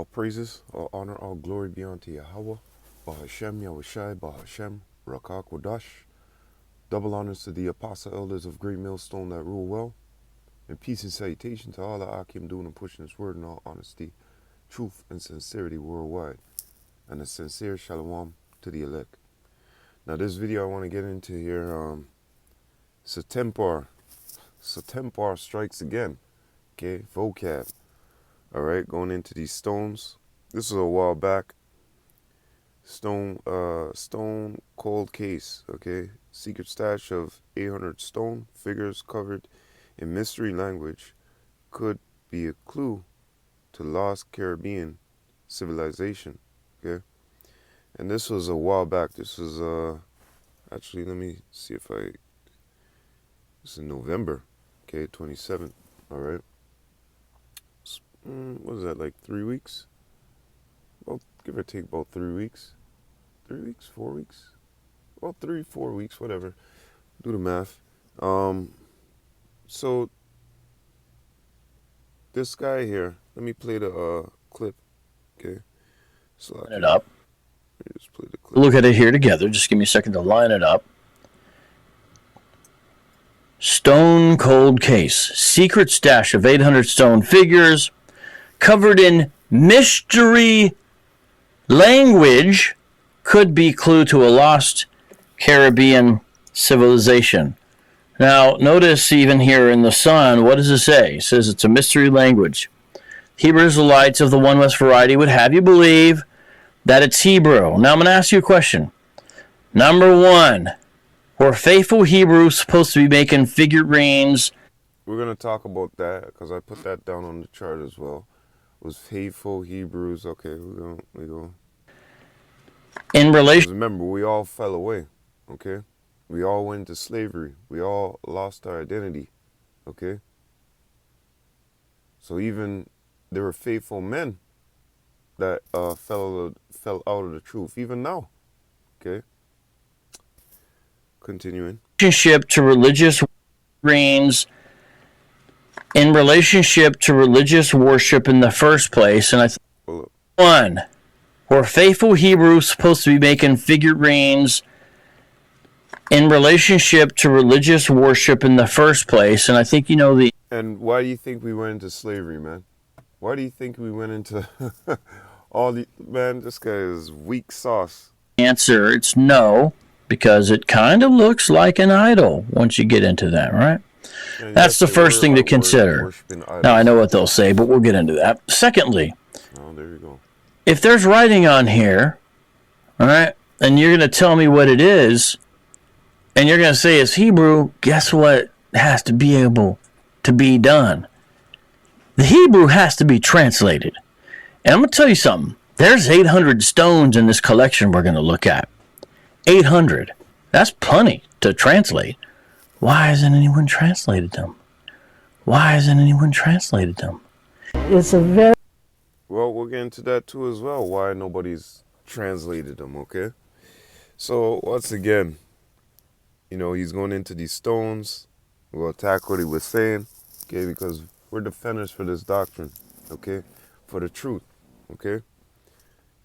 All praises, all honor, all glory be unto Yahweh, Bahashem, Yahushai, Bahashem, Rakak Wadash. Double honors to the apostle elders of Great Millstone that rule well, and peace and salutation to all the Akim doing and pushing his word in all honesty, truth, and sincerity worldwide, and a sincere shalom to the elect. Now this video I want to get into here, Serpentor strikes again, okay, vocab. Alright, going into these stones. This was a while back. Stone cold case, okay? Secret stash of 800 stone figures covered in mystery language could be a clue to lost Caribbean civilization, okay? And this was a while back. This was, actually, let me see if this is in November, okay, 27th, alright? What is that, like 3 weeks? Well, give or take about 3 weeks. 3 weeks, 4 weeks? Well, 3-4 weeks, whatever. Do the math. So this guy here, let me play the clip, okay? So line it up. Just play the clip. Look at it here together. Just give me a second to line it up. Stone cold case. Secret stash of 800 stone figures covered in mystery language could be clue to a lost Caribbean civilization. Now, notice even here in the sun, what does it say? It says it's a mystery language. Hebrew Israelites of the One West variety would have you believe that it's Hebrew. Now, I'm going to ask you a question. Number one, were faithful Hebrews supposed to be making figurines? We're going to talk about that because I put that down on the chart as well. Was faithful Hebrews. Okay, we go. In relation, remember, we all fell away, okay? We all went into slavery. We all lost our identity, okay? So even there were faithful men that fell out of the truth, even now, okay? Continuing. Relationship to religious reigns. In relationship to religious worship in the first place, and one, were faithful Hebrews supposed to be making figurines in relationship to religious worship in the first place, and I think you know the... And why do you think we went into slavery, man? Why do you think we went into all the... Man, this guy is weak sauce. Answer, it's no, because it kind of looks like an idol once you get into that, right? And that's the first thing to consider. Now, I know what they'll say, but we'll get into that. Secondly, there you go. If there's writing on here, all right, and you're going to tell me what it is, and you're going to say it's Hebrew, guess what has to be able to be done? The Hebrew has to be translated. And I'm going to tell you something. There's 800 stones in this collection we're going to look at. 800. That's plenty to translate. Why hasn't anyone translated them? Why hasn't anyone translated them? It's a very... Well, we'll get into that too as well, why nobody's translated them, okay? So, once again, you know, he's going into these stones. We'll attack what he was saying, okay? Because we're defenders for this doctrine, okay? For the truth, okay?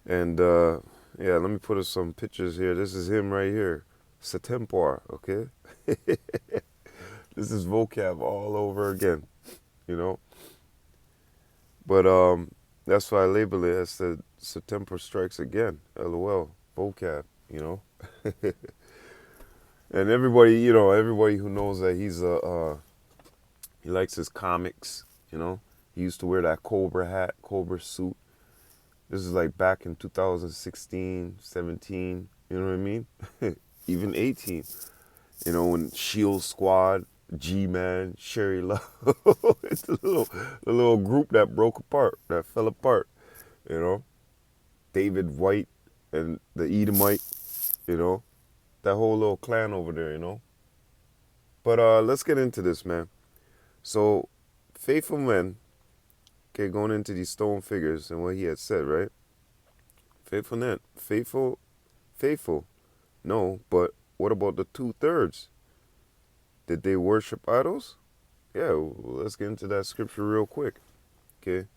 And, yeah, let me put up some pictures here. This is him right here. Serpentor, okay? This is vocab all over again, you know? But that's why I label it as the Serpentor strikes again, LOL, vocab, you know? And everybody, you know, everybody who knows that he's he likes his comics, you know? He used to wear that Cobra hat, Cobra suit. This is like back in 2016, 17, you know what I mean? Even 18, you know, when Shield Squad, G-Man, Sherry Love, it's the little group that broke apart, that fell apart, you know. David White and the Edomite, you know, that whole little clan over there, you know. But let's get into this, man. So, faithful men, okay, going into these stone figures and what he had said, right? Faithful, no, but what about the 2/3? Did they worship idols? Yeah, well, let's get into that scripture real quick, okay?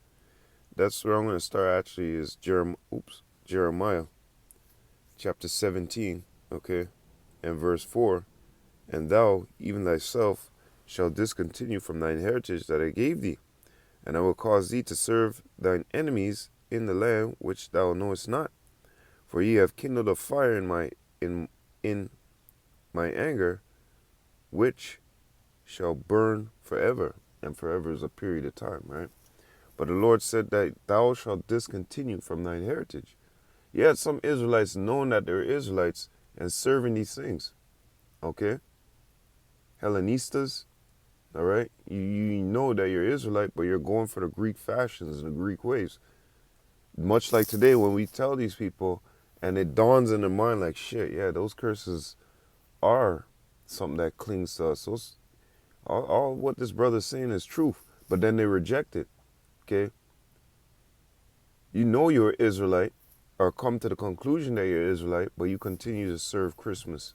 That's where I'm going to start actually is Jeremiah chapter 17, okay, and verse 4. And thou, even thyself, shalt discontinue from thine heritage that I gave thee, and I will cause thee to serve thine enemies in the land which thou knowest not. For ye have kindled a fire in my anger, which shall burn forever. And forever is a period of time, right? But the Lord said that thou shalt discontinue from thine heritage. You had some Israelites knowing that they're Israelites and serving these things, okay? Hellenistas, all right? You know that you're Israelite, but you're going for the Greek fashions and the Greek ways. Much like today when we tell these people and it dawns in their mind like, shit, yeah, those curses are something that clings to us. All what this brother's saying is truth, but then they reject it, okay? You know you're an Israelite or come to the conclusion that you're Israelite, but you continue to serve Christmas.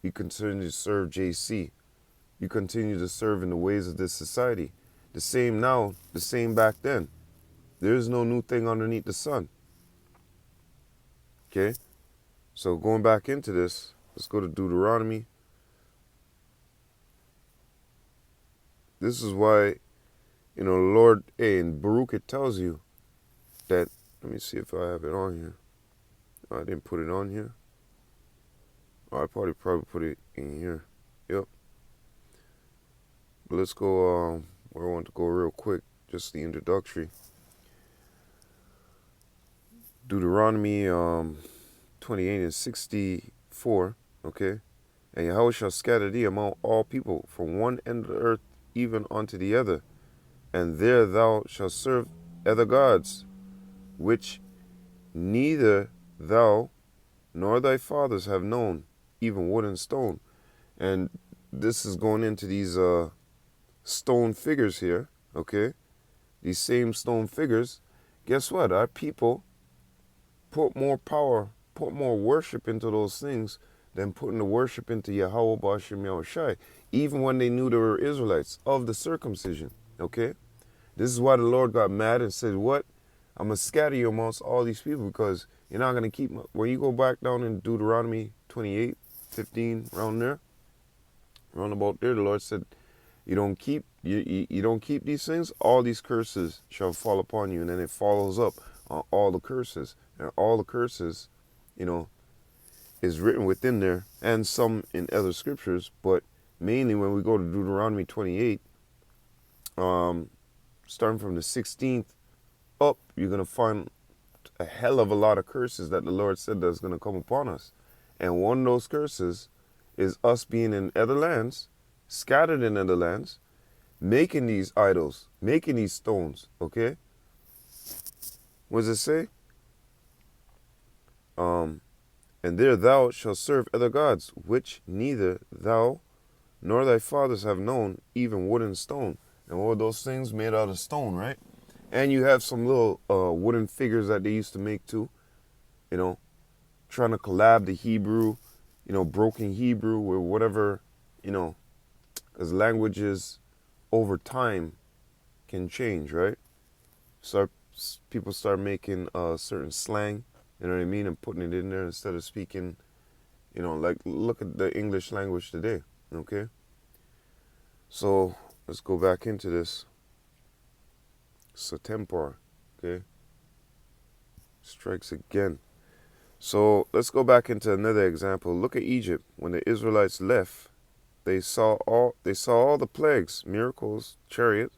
You continue to serve JC. You continue to serve in the ways of this society. The same now, the same back then. There is no new thing underneath the sun. Okay? So going back into this, let's go to Deuteronomy. This is why, the Lord, in Baruch, it tells you that, let me see if I have it on here. Oh, I didn't put it on here. Oh, I probably put it in here. Yep. But let's go, where I want to go real quick, just the introductory. Deuteronomy 28 and 64, okay? And Yahweh shall scatter thee among all people from one end of the earth even unto the other. And there thou shalt serve other gods, which neither thou nor thy fathers have known, even wood and stone. And this is going into these stone figures here, okay? These same stone figures. Guess what? Our people put more power, put more worship into those things than putting the worship into Yahweh Ba'ashem Yahushai, even when they knew they were Israelites of the circumcision, okay? This is why the Lord got mad and said, what? I'm going to scatter you amongst all these people because you're not going to keep... When you go back down in Deuteronomy 28, 15, around there, around about there, the Lord said, you don't keep these things, all these curses shall fall upon you. And then it follows up on all the curses. And all the curses, is written within there, and some in other scriptures, but mainly when we go to Deuteronomy 28, starting from the 16th up, you're going to find a hell of a lot of curses that the Lord said that's going to come upon us. And one of those curses is us being in other lands, scattered in other lands, making these idols, making these stones, okay? What does it say? And there thou shalt serve other gods, which neither thou nor thy fathers have known, even wood and stone. And what were those things? Made out of stone, right? And you have some little wooden figures that they used to make too, trying to collab the Hebrew, broken Hebrew with whatever, because languages over time can change, right? So people start making certain slang, you know what I mean, and putting it in there instead of speaking, like look at the English language today, okay? So let's go back into this. Serpentor, okay? Strikes again. So let's go back into another example. Look at Egypt. When the Israelites left, they saw all the plagues, miracles, chariots,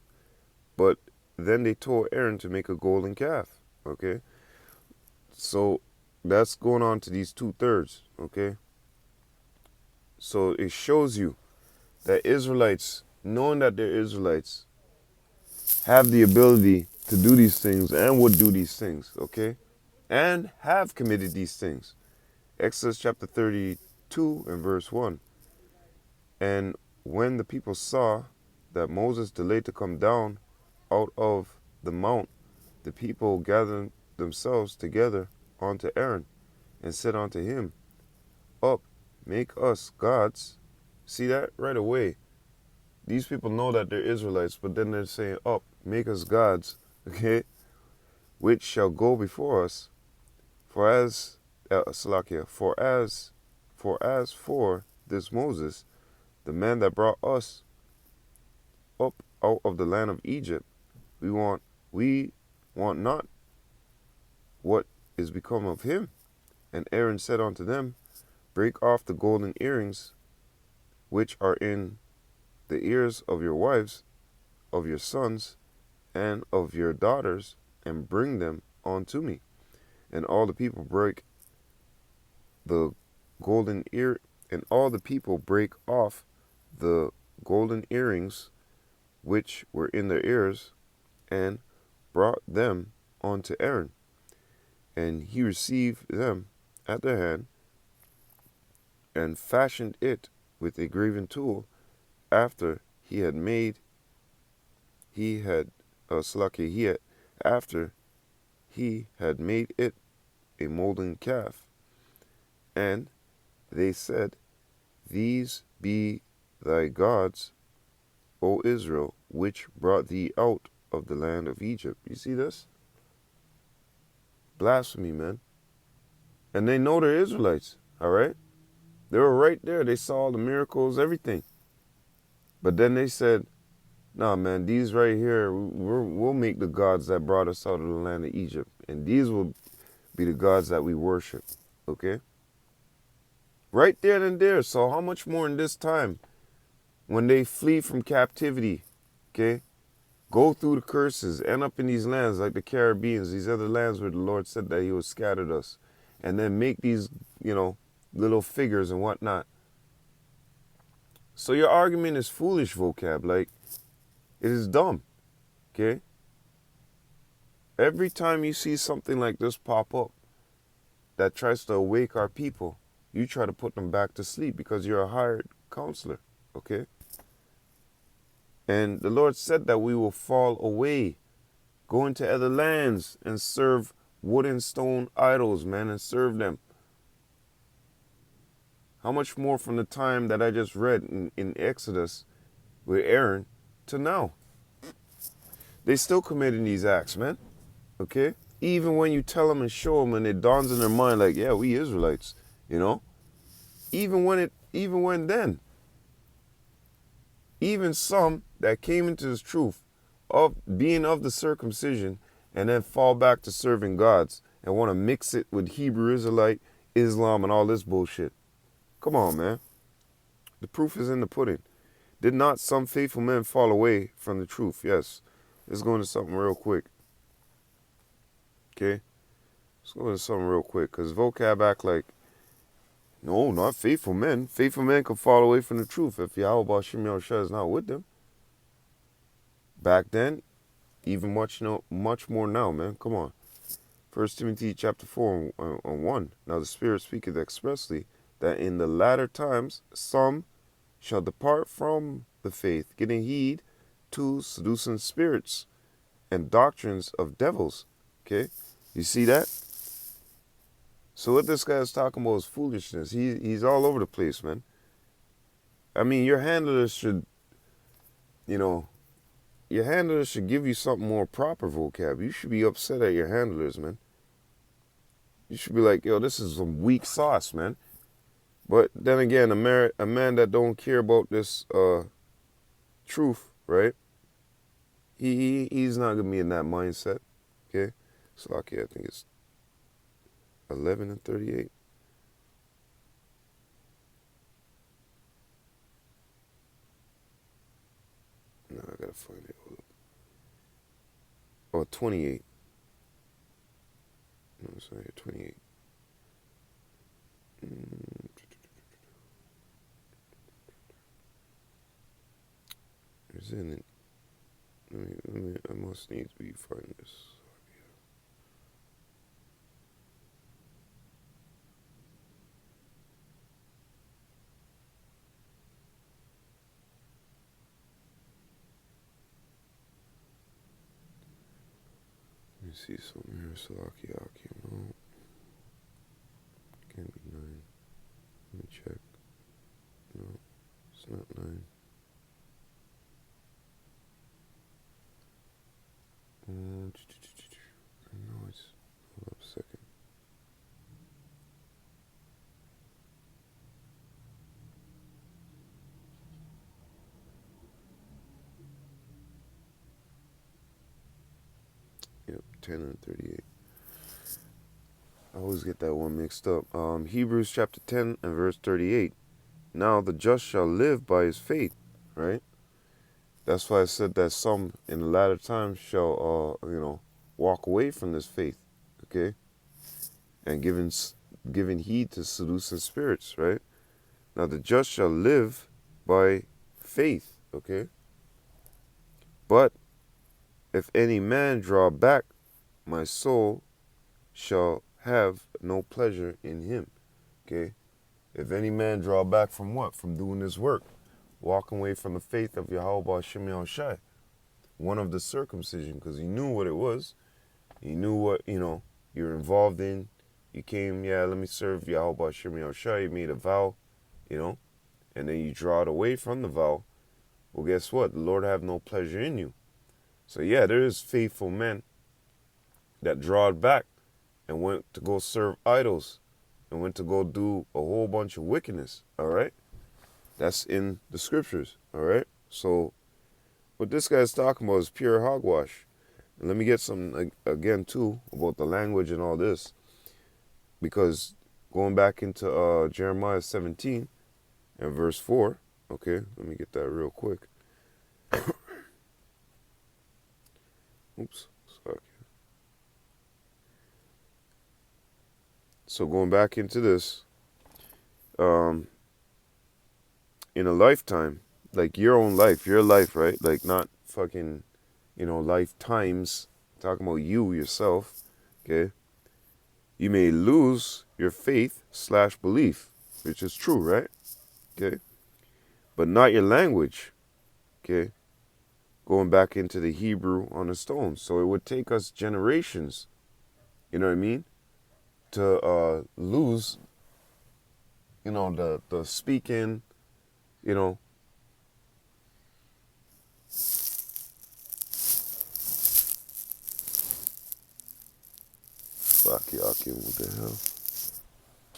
but then they told Aaron to make a golden calf, okay? So that's going on to these 2/3, okay? So it shows you that Israelites, knowing that they're Israelites, have the ability to do these things and would do these things, okay? And have committed these things. Exodus chapter 32 and verse 1. And when the people saw that Moses delayed to come down out of the mount, the people gathered themselves together unto Aaron and said unto him, up, make us gods. See that right away? These people know that they're Israelites, but then they're saying, up, make us gods, okay? which shall go before us. For as Salakia, for this Moses, the man that brought us up out of the land of Egypt, we want not what is become of him. And Aaron said unto them, break off the golden earrings which are in the ears of your wives, of your sons, and of your daughters, and bring them unto me. And all the people break the golden ear, and all the people break off the golden earrings which were in their ears, and brought them unto Aaron. And he received them at their hand, and fashioned it with a graven tool, after he had made it a molten calf. And they said, these be thy gods, O Israel, which brought thee out of the land of Egypt. You see this? Blasphemy, man. And they know they're Israelites, all right? They were right there. They saw the miracles, everything. But then they said, nah, man, these right here, we'll make the gods that brought us out of the land of Egypt. And these will be the gods that we worship, okay? Right there and there. So how much more in this time when they flee from captivity, okay? Go through the curses, end up in these lands like the Caribbean, these other lands where the Lord said that he would scatter us. And then make these, little figures and whatnot. So your argument is foolish, Vocab. Like, it is dumb, okay? Every time you see something like this pop up that tries to awake our people, you try to put them back to sleep because you're a hired counselor, okay? And the Lord said that we will fall away, go into other lands and serve wood and stone idols, man, and serve them. How much more from the time that I just read in Exodus with Aaron to now? They still committing these acts, man. Okay? Even when you tell them and show them and it dawns in their mind like, yeah, we Israelites, Even then. Even some that came into this truth of being of the circumcision and then fall back to serving gods and want to mix it with Hebrew Israelite, Islam, and all this bullshit. Come on, man. The proof is in the pudding. Did not some faithful men fall away from the truth? Yes. Let's go into something real quick. Okay? Let's go into something real quick. Because Vocab act like, no, not faithful men. Faithful men can fall away from the truth if Yahweh Ba'Shem Yahushua is not with them. Back then, even much more now, man. Come on. 1 Timothy chapter 4 on 1. Now the Spirit speaketh expressly that in the latter times some shall depart from the faith, getting heed to seducing spirits and doctrines of devils. Okay? You see that? So what this guy is talking about is foolishness. He's all over the place, man. I mean, your handlers should, your handlers should give you something more proper, Vocab. You should be upset at your handlers, man. You should be like, yo, this is some weak sauce, man. But then again, a man that don't care about this truth, right? He's not gonna be in that mindset, okay? So okay, I think it's 11:38. No, I gotta find it. Hold up. Oh, 28. No, sorry, 28. Is in it? I must need to be finding this. Let me see something here. Salaki, no. Can't be 9. Let me check. No, it's not 9. 10 and 38. I always get that one mixed up. Hebrews chapter 10 and verse 38. Now the just shall live by his faith, right? That's why I said that some in the latter times shall, walk away from this faith, okay? And giving heed to seducing spirits, right? Now the just shall live by faith, okay? But if any man draw back, my soul shall have no pleasure in him, okay? If any man draw back from what? From doing this work, walking away from the faith of Yahweh Shem Yahushai, one of the circumcision, because he knew what it was. He knew what, you're involved in. You came, let me serve Yahweh Shem Yahushai. You made a vow, and then you draw it away from the vow. Well, guess what? The Lord have no pleasure in you. So, there is faithful men that drawed back and went to go serve idols and went to go do a whole bunch of wickedness, all right? That's in the scriptures, all right? So what this guy's talking about is pure hogwash. And let me get some, again, too, about the language and all this. Because going back into Jeremiah 17 and verse 4, okay, let me get that real quick. Oops, sorry. So going back into this, in a lifetime, like your own life, your life, right? Like not fucking, lifetimes, talking about you, yourself, okay? You may lose your faith/belief, which is true, right? Okay? But not your language, okay? Going back into the Hebrew on the stones. So it would take us generations, you know what I mean? To lose, the speaking, Yaki, what the hell?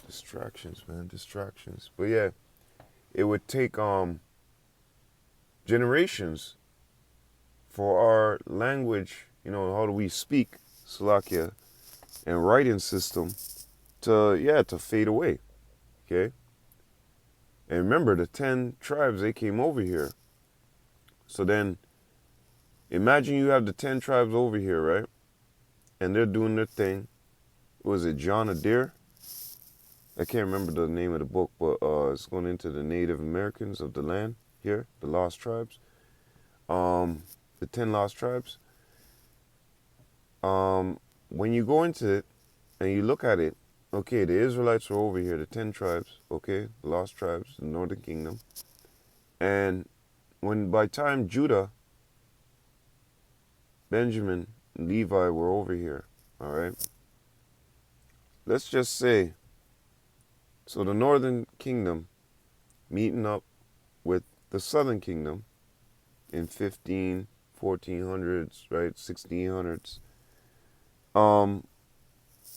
Distractions, man, distractions. But yeah, it would take generations for our language, how do we speak, Salakia, and writing system to fade away, okay? And remember, the 10 tribes, they came over here. So then, imagine you have the 10 tribes over here, right? And they're doing their thing. Was it John Adair? I can't remember the name of the book, but it's going into the Native Americans of the land here, the Lost Tribes. The 10 Lost Tribes. When you go into it and you look at it, okay, the Israelites are over here, the 10 tribes, okay, the Lost Tribes, the Northern Kingdom. And by time Judah, Benjamin, and Levi were over here, all right? Let's just say, so the Northern Kingdom meeting up with the Southern Kingdom in 1400s, right, 1600s.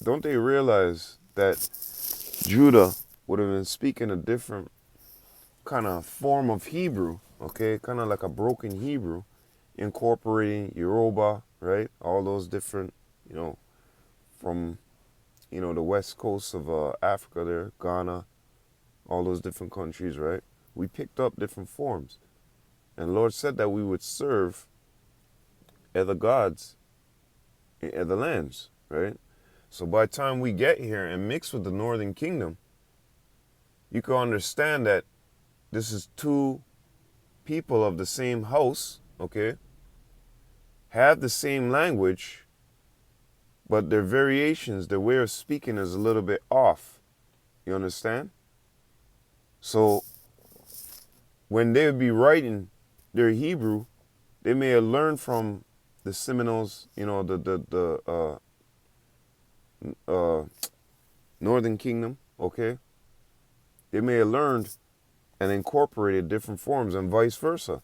Don't they realize that Judah would have been speaking a different kind of form of Hebrew, okay, kind of like a broken Hebrew, incorporating Yoruba, right, all those different, from, the west coast of Africa there, Ghana, all those different countries, right? We picked up different forms. And the Lord said that we would serve other gods in other lands, right? So by the time we get here and mix with the Northern Kingdom, you can understand that this is two people of the same house, okay? Have the same language, but their variations, their way of speaking is a little bit off. You understand? So when they would be writing their Hebrew, they may have learned from the Seminoles, the Northern Kingdom, okay? They may have learned and incorporated different forms and vice versa.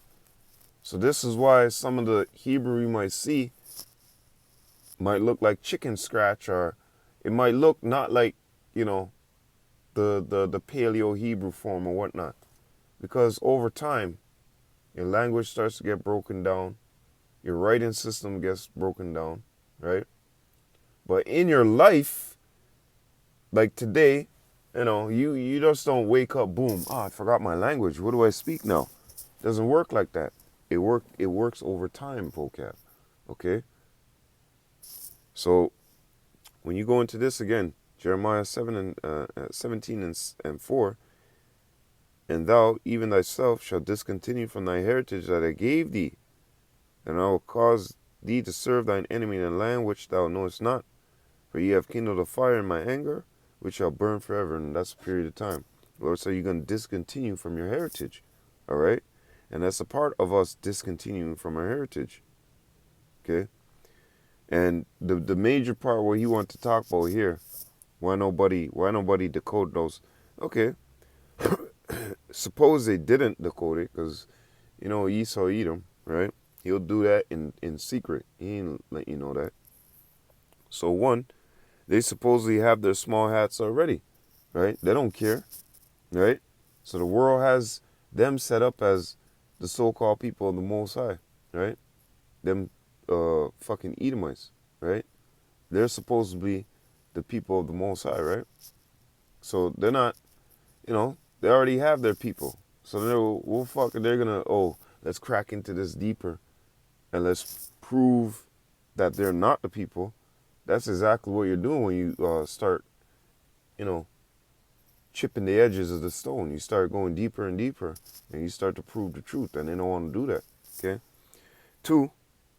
So this is why some of the Hebrew you might see might look like chicken scratch, or it might look not like, the Paleo Hebrew form or whatnot. Because over time, your language starts to get broken down. Your writing system gets broken down, right? But in your life, like today, you just don't wake up, boom, I forgot my language. What do I speak now? Doesn't work like that. It works over time, vocab. Okay? So when you go into this again, Jeremiah 17 and 4, and thou, even thyself, shalt discontinue from thy heritage that I gave thee, and I will cause thee to serve thine enemy in a land which thou knowest not. For ye have kindled a fire in my anger, which shall burn forever. And that's a period of time. The Lord said you're going to discontinue from your heritage. All right? And that's a part of us discontinuing from our heritage. Okay? And the major part where he wants to talk about here, why nobody decode those. Okay. Suppose they didn't decode it, because, Esau Edom, right? He'll do that in secret. He ain't let you know that. So one, they supposedly have their small hats already, right? They don't care, right? So the world has them set up as the so-called people of the Most High, right? Them fucking Edomites, right? They're supposed to be the people of the Most High, right? So they're not, they already have their people. So they're gonna, let's crack into this deeper and let's prove that they're not the people. That's exactly what you're doing when you start, chipping the edges of the stone. You start going deeper and deeper, and you start to prove the truth, and they don't want to do that, okay? 2,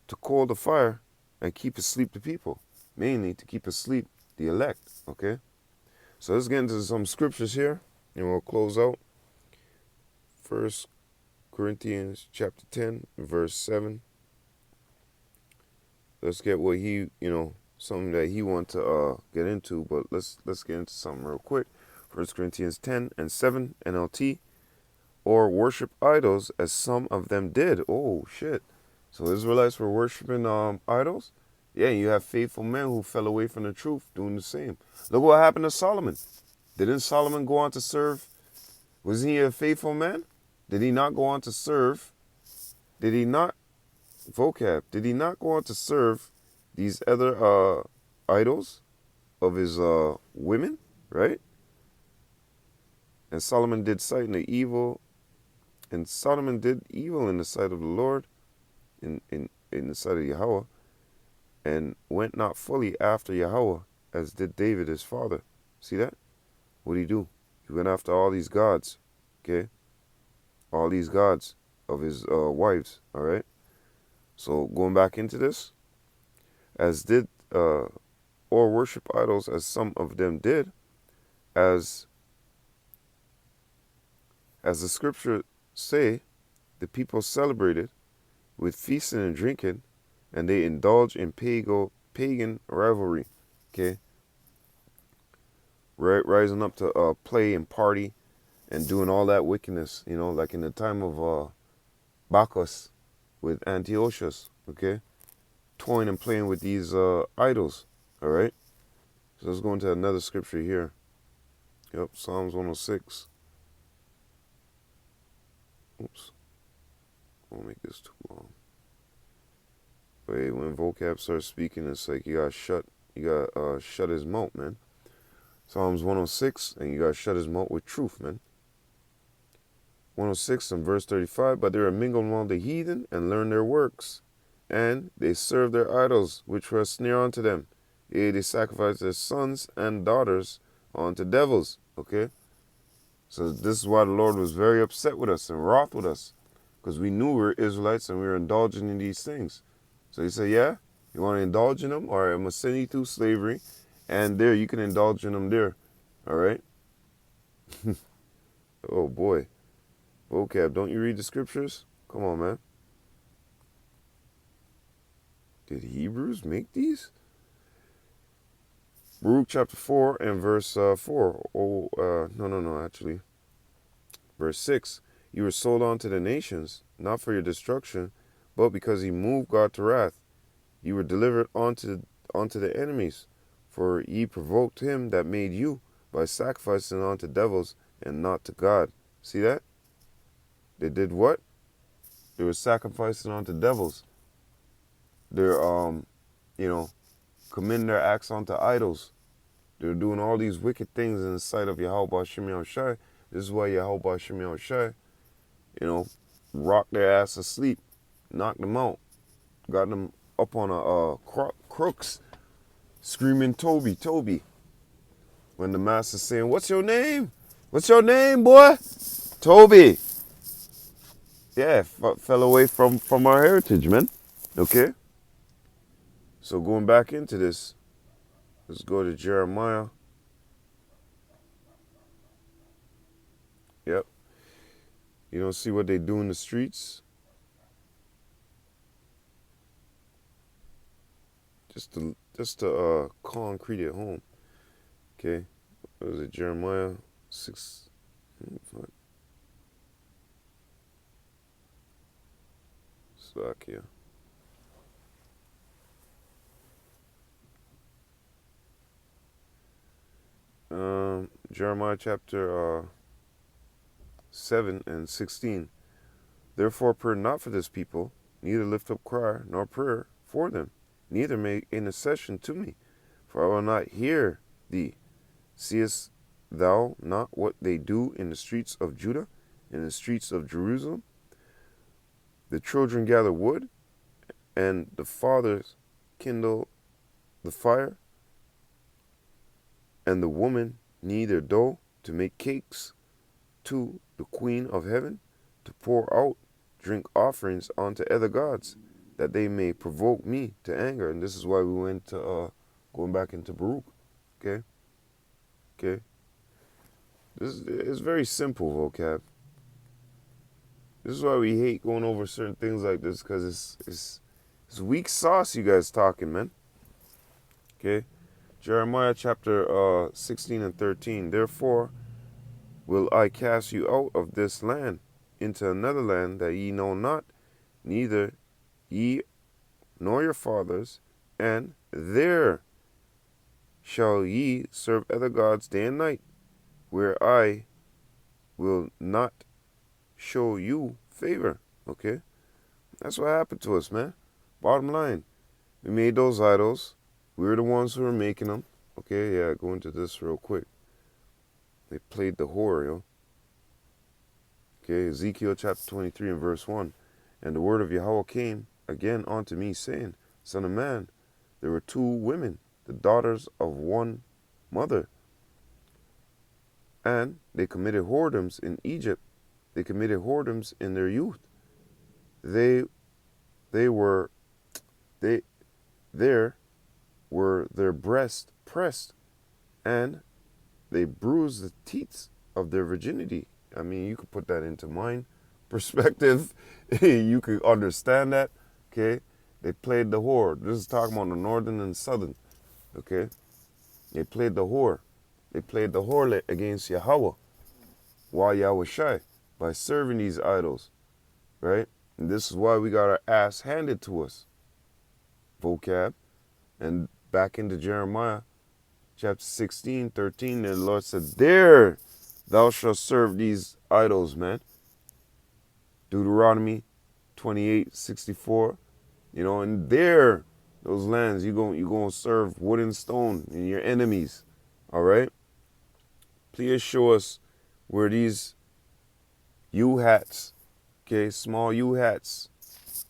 to coil the fire and keep asleep the people, mainly to keep asleep the elect, okay? So let's get into some scriptures here, and we'll close out. 1 Corinthians chapter 10, verse 7. Let's get what he, something that he wants to get into, but let's get into something real quick. 1 Corinthians 10 and 7, NLT. Or worship idols as some of them did. Oh, shit. So Israelites were worshiping idols? Yeah, you have faithful men who fell away from the truth doing the same. Look what happened to Solomon. Didn't Solomon go on to serve? Wasn't he a faithful man? Did he not go on to serve? Did he not? Vocab. Did he not go on to serve these other idols of his women, right? And Solomon did evil in the sight of the Lord, in the sight of Yahweh, and went not fully after Yahweh, as did David his father. See that? What did he do? He went after all these gods, okay? All these gods of his wives, all right? So going back into this, as did, or worship idols as some of them did, as the scripture say, the people celebrated with feasting and drinking, and they indulge in pagan rivalry, okay? Rising up to play and party and doing all that wickedness, like in the time of Bacchus with Antiochus, okay? Toying and playing with these idols, all right? So let's go into another scripture here. Yep, Psalms 106. Oops. I won't make this too long. Wait, when vocab starts speaking, it's like you gotta shut his mouth, man. Psalms 106, and you gotta shut his mouth with truth, man. 106 and verse 35, but they are mingled among the heathen and learn their works, and they serve their idols, which were a snare unto them. Yea, they sacrifice their sons and daughters unto devils, okay? So this is why the Lord was very upset with us and wroth with us, because we knew we were Israelites and we were indulging in these things. So he said, yeah, you want to indulge in them? All right, I'm going to send you through slavery, and there, you can indulge in them there, all right? Oh, boy. Vocab, don't you read the scriptures? Come on, man. Did Hebrews make these? Baruch chapter 4 and verse 4. No, actually. Verse 6. You were sold on to the nations, not for your destruction, but because he moved God to wrath. You were delivered unto the enemies, for ye provoked him that made you by sacrificing unto devils and not to God. See that? They did what? They were sacrificing unto devils. They're, commend their acts unto idols. They're doing all these wicked things in the sight of Yahweh Hashem Yahushai. This is why Yahweh Hashem Yahushai, rocked their ass asleep, knocked them out, got them up on crooks, screaming, Toby, Toby. When the master's saying, what's your name? What's your name, boy? Toby. Yeah, fell away from our heritage, man. Okay? So going back into this, let's go to Jeremiah. Yep. You don't see what they do in the streets? Just to concrete it home. Okay? What was it? Jeremiah 6. Slovakia. Jeremiah chapter 7 and 16. Therefore pray not for this people, neither lift up cry nor prayer for them, neither make intercession to me, for I will not hear thee. Seest thou not what they do in the streets of Judah, in the streets of Jerusalem? The children gather wood, and the fathers kindle the fire, and the women knead their dough to make cakes to the queen of heaven, to pour out drink offerings unto other gods, that they may provoke me to anger. And this is why we went to going back into Baruch. Okay? Okay? This is very simple, vocab. This is why we hate going over certain things like this, because it's weak sauce you guys talking, man. Okay? Jeremiah chapter 16 and 13. Therefore will I cast you out of this land into another land that ye know not, neither ye nor your fathers, and there shall ye serve other gods day and night, where I will not show you favor. Okay? That's what happened to us, man. Bottom line, we made those idols. We were the ones who were making them. Okay, yeah, go into this real quick. They played the whore, yo. Okay, Ezekiel chapter 23 and verse 1. And the word of Yahweh came again unto me, saying, Son of man, there were two women, the daughters of one mother, and they committed whoredoms in Egypt. They committed whoredoms in their youth. There were their breasts pressed, and they bruised the teats of their virginity. I mean, you could put that into mine perspective. You could understand that. Okay? They played the whore. This is talking about the northern and southern. Okay? They played the whore. They played the harlot against Yahweh, while Yahweh shy, by serving these idols. Right? And this is why we got our ass handed to us. Vocab. And back into Jeremiah chapter 16, 13, and the Lord said, there thou shalt serve these idols, man. Deuteronomy 28, 64. And there, those lands, you're going to serve wood and stone and your enemies. All right? Please show us where these U-hats, okay, small U-hats,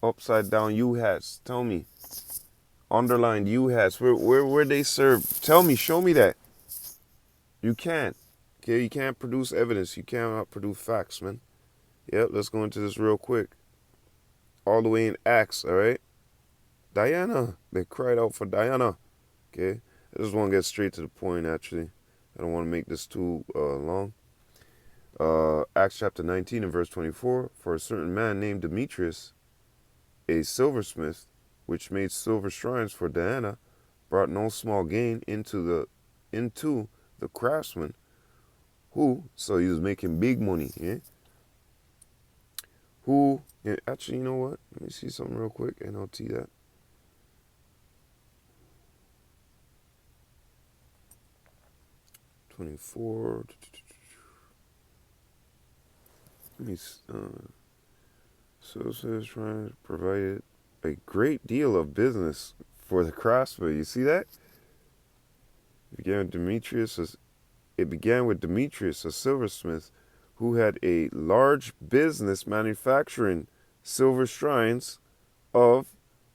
upside down U-hats, tell me. Underlined U-hats, where they serve. Tell me, show me that. You can't. Okay, you can't produce evidence. You cannot produce facts, man. Yep, let's go into this real quick. All the way in Acts, all right? Diana. They cried out for Diana. Okay, I just want to get straight to the point, actually. I don't want to make this too long. Acts chapter 19 and verse 24. For a certain man named Demetrius, a silversmith, which made silver shrines for Diana, brought no small gain into the craftsman, who, so he was making big money, yeah? Who, yeah, actually, you know what? Let me see something real quick, NLT that. '24. Let me, so it says, trying to provide a great deal of business for the craftsman. You see that? It began with Demetrius, a silversmith, who had a large business manufacturing silver shrines of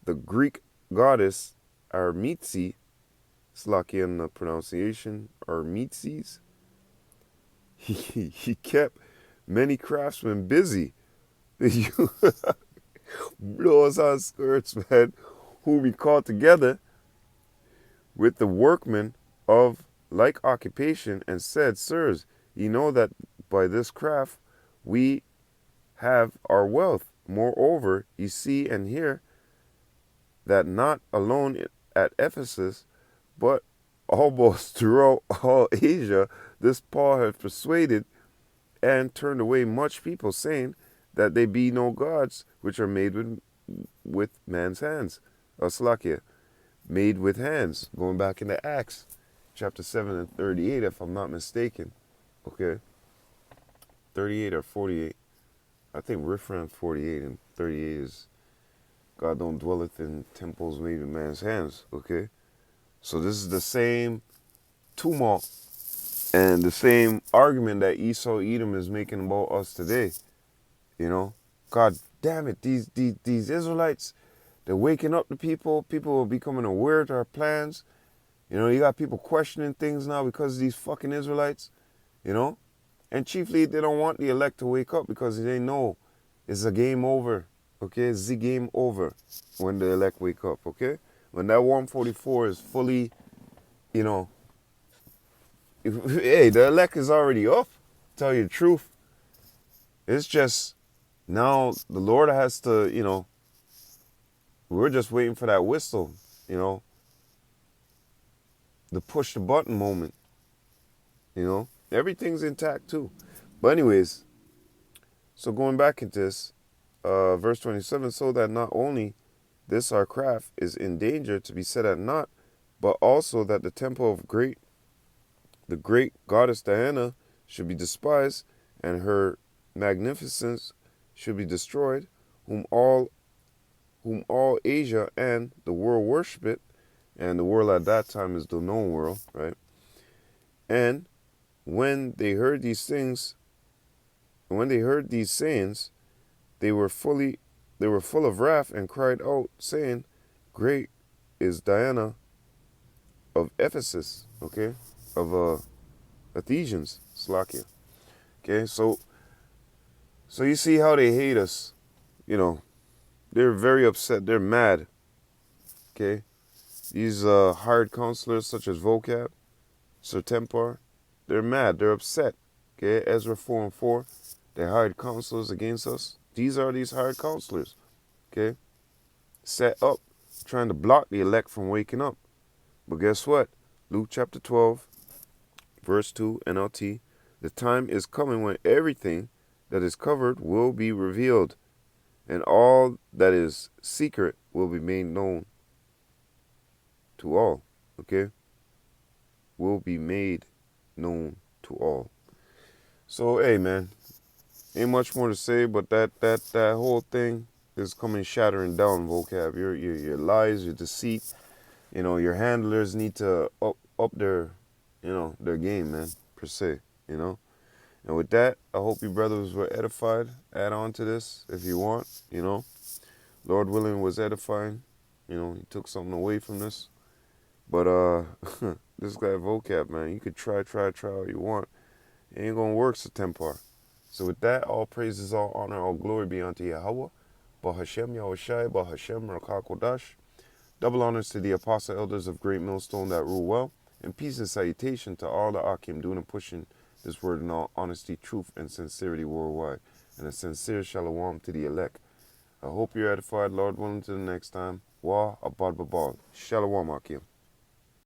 the Greek goddess Armitzi, Slavian the pronunciation, Armitzes. He kept many craftsmen busy. Those are skirts, man, whom he called together with the workmen of like occupation, and said, Sirs, ye know that by this craft we have our wealth. Moreover, ye see and hear that not alone at Ephesus, but almost throughout all Asia, this Paul hath persuaded and turned away much people, saying that they be no gods which are made with man's hands. Slakia, made with hands. Going back into Acts, chapter 7 and 38, if I'm not mistaken. Okay. 38 or 48. I think riff around 48, and 38 is God don't dwelleth in temples made with man's hands. Okay. So this is the same tumult and the same argument that Esau Edom is making about us today. You know, God damn it, these Israelites, they're waking up the people. People are becoming aware to our plans. You know, you got people questioning things now because of these fucking Israelites, you know. And chiefly, they don't want the elect to wake up because they know it's a game over, okay? It's the game over when the elect wake up, okay? When that 144 is fully, you know, hey, the elect is already up, tell you the truth. It's just now the Lord has to, you know, we're just waiting for that whistle, you know, the push the button moment, you know. Everything's intact too. But anyways, so going back into this, verse 27, so that not only this our craft is in danger to be set at naught, but also that the temple of the great goddess Diana should be despised, and her magnificence should be destroyed, whom all Asia and the world worship it, and the world at that time is the known world, right? And when they heard these sayings, they were full of wrath, and cried out, saying, Great is Diana of Ephesus, okay, of Ephesians, Slakia. Okay, so you see how they hate us, you know. They're very upset. They're mad. Okay, these hired counselors such as Vocab, Serpentor, they're mad. They're upset. Okay, Ezra 4 and 4, they hired counselors against us. These are these hired counselors. Okay, set up, trying to block the elect from waking up. But guess what? Luke chapter 12, verse 2, NLT. The time is coming when everything that is covered will be revealed, and all that is secret will be made known to all. Okay? Will be made known to all. So, hey, man, ain't much more to say, but that whole thing is coming shattering down, Vocab. Your lies, your deceit, you know, your handlers need to up their, you know, their game, man, per se, you know. And with that, I hope you brothers were edified. Add on to this if you want, you know. Lord willing was edifying. You know, he took something away from this. But this guy Vocab, man, you could try all you want. It ain't gonna work, Serpentor. So with that, all praises, all honor, all glory be unto Yahweh. Bahashem Yahushai, Bahashem Rakakodash. Double honors to the apostle elders of Great Millstone that rule well. And peace and salutation to all the Akim doing and pushing this word in all honesty, truth, and sincerity worldwide. And a sincere shalom to the elect. I hope you're edified, Lord willing, to the next time. Wa abad babal. Shalom, Akim.